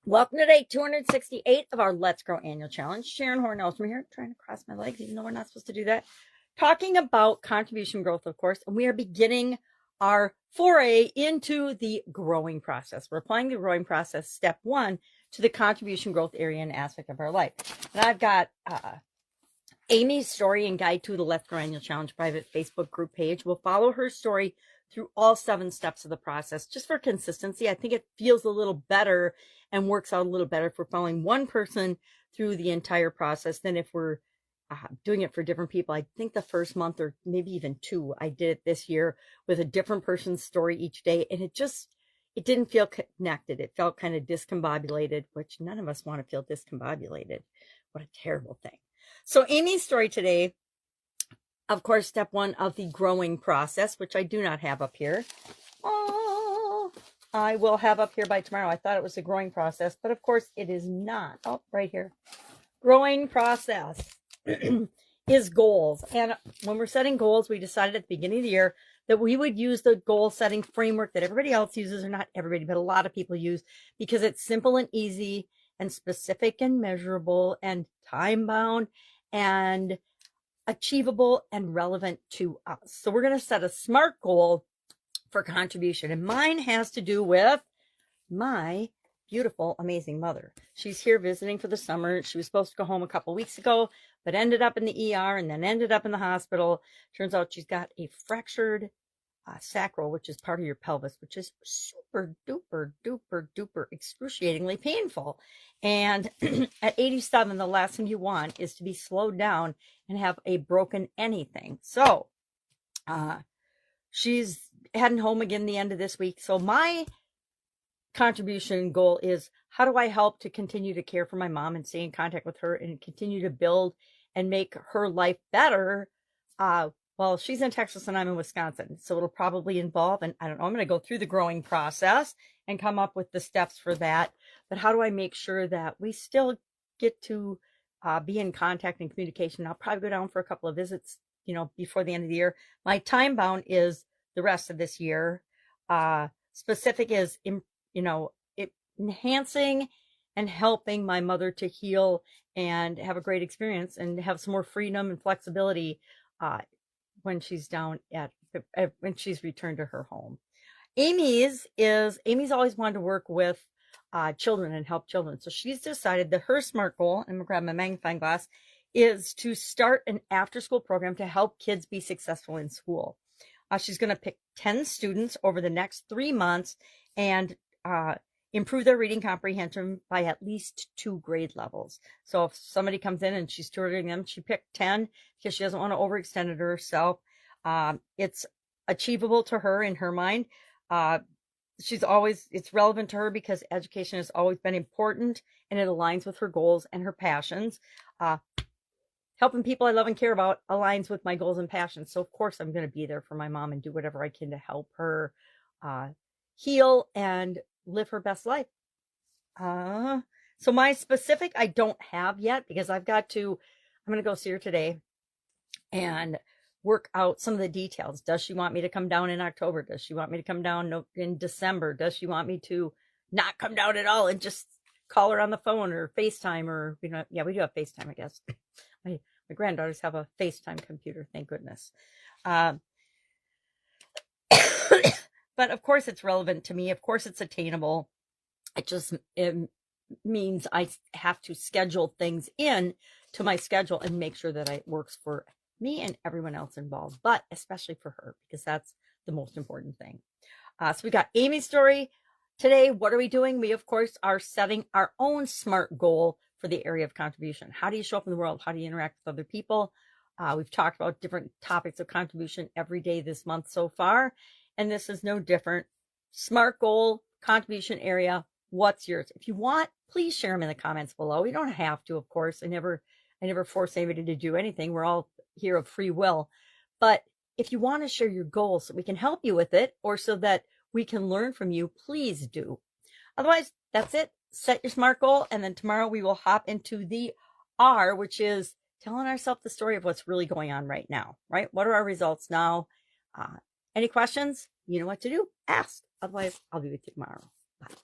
Welcome to day 268 of our Let's Grow Annual Challenge. Sharon Horne-Ellstrom here, trying to cross my legs, even though we're not supposed to do that. Talking about contribution growth, of course, and we are beginning our foray into the growing process. We're applying the growing process, step one, to the contribution growth area and aspect of our life. And I've got Amy's story and guide to the Let's Grow Annual Challenge private Facebook group page. We'll follow her story through all 7 steps of the process just for consistency. I think it feels a little better and works out a little better if we're following one person through the entire process than if we're doing it for different people. I think the first month or maybe even 2, I did it this year with a different person's story each day, and it didn't feel connected. It felt kind of discombobulated, which none of us want to feel discombobulated. What a terrible thing. So Amy's story today, of course, step 1 of the growing process, which I do not have up here. Oh, I will have up here by tomorrow. I thought it was a growing process, but of course it is not. Oh, right here. Growing process is goals. And when we're setting goals, we decided at the beginning of the year that we would use the goal setting framework that everybody else uses, or not everybody, but a lot of people use, because it's simple and easy and specific and measurable and time bound and achievable and relevant to us. So we're going to set a SMART goal for contribution. And mine has to do with my beautiful, amazing mother. She's here visiting for the summer. She was supposed to go home a couple weeks ago, but ended up in the ER and then ended up in the hospital. Turns out she's got a fractured sacral, which is part of your pelvis, which is super duper duper duper excruciatingly painful. And at 87, the last thing you want is to be slowed down and have a broken anything. So she's heading home again the end of this week. So my contribution goal is, how do I help to continue to care for my mom and stay in contact with her and continue to build and make her life better? Well, she's in Texas and I'm in Wisconsin, so it'll probably involve, and I don't know, I'm going to go through the growing process and come up with the steps for that. But how do I make sure that we still get to be in contact and communication? I'll probably go down for a couple of visits, before the end of the year. My time bound is the rest of this year. Specific is, enhancing and helping my mother to heal and have a great experience and have some more freedom and flexibility when she's when she's returned to her home. Amy's always wanted to work with children and help children. So she's decided that her SMART goal, and I'm gonna grab my magnifying glass, is to start an after-school program to help kids be successful in school. She's going to pick 10 students over the next 3 months and improve their reading comprehension by at least 2 grade levels. So if somebody comes in and she's tutoring them, she picked 10 because she doesn't want to overextend herself. It's achievable to her in her mind. It's relevant to her because education has always been important and it aligns with her goals and her passions. Helping people I love and care about aligns with my goals and passions. So of course I'm going to be there for my mom and do whatever I can to help her heal and live her best life. So my specific I don't have yet because I'm going to go see her today and work out some of the details. Does she want me to come down in October? Does she want me to come down in December? Does she want me to not come down at all and just call her on the phone or FaceTime? Or we do have FaceTime, I guess. My granddaughters have a FaceTime computer, thank goodness. But of course it's relevant to me. Of course it's attainable. It means I have to schedule things in to my schedule and make sure that it works for me and everyone else involved, but especially for her, because that's the most important thing. So we got Amy's story today. What are we doing? We, of course, are setting our own SMART goal for the area of contribution. How do you show up in the world? How do you interact with other people? We've talked about different topics of contribution every day this month so far, and this is no different. SMART goal, contribution area. What's yours? If you want, please share them in the comments below. You don't have to, of course. I never force anybody to do anything. We're all here of free will. But if you want to share your goals so we can help you with it, or so that we can learn from you, please do. Otherwise, that's it. Set your SMART goal, and then tomorrow we will hop into the R, which is telling ourselves the story of what's really going on right now, right? What are our results now? Any questions? You know what to do. Ask. Otherwise, I'll be with you tomorrow. Bye.